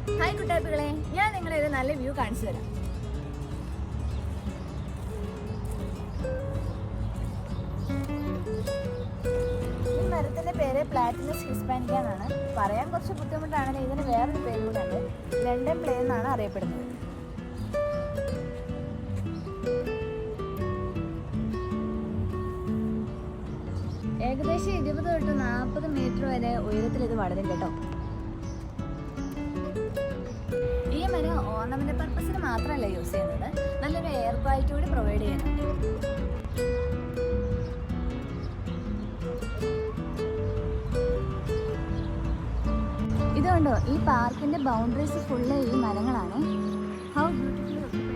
Hi കുട്ടാപ്പികളെ, ഞാൻ നിങ്ങളെ ഒരു നല്ല വ്യൂ കാണിച്ചു തരാം. ഈ മരത്തിന്റെ പേര് പ്ലാറ്റിനസ് ഹിസ്പാനിക്ക എന്നാണ്. പറയാൻ കുറച്ച് ബുദ്ധിമുട്ടാണെങ്കിൽ ഇതിന് വേറൊരു പേര് കൂടെ ഉണ്ട്, ലണ്ടൻ പ്ലേ എന്നാണ് അറിയപ്പെടുന്നത്. ഏകദേശം 20 തൊട്ട് 40 മീറ്റർ വരെ ഉയരത്തിൽ ഇത് വളരും കേട്ടോ. ഈ മരം ഓർണമെന്റ് പർപ്പസിന് മാത്രമല്ല യൂസ് ചെയ്യുന്നത്, നല്ലൊരു എയർ ക്വാളിറ്റി കൂടി പ്രൊവൈഡ് ചെയ്യുന്നുണ്ട്. ഇതുകൊണ്ടോ ഈ പാർക്കിന്റെ ബൗണ്ടറീസ് ഫുള്ള് ഈ മരങ്ങളാണ്. How beautiful.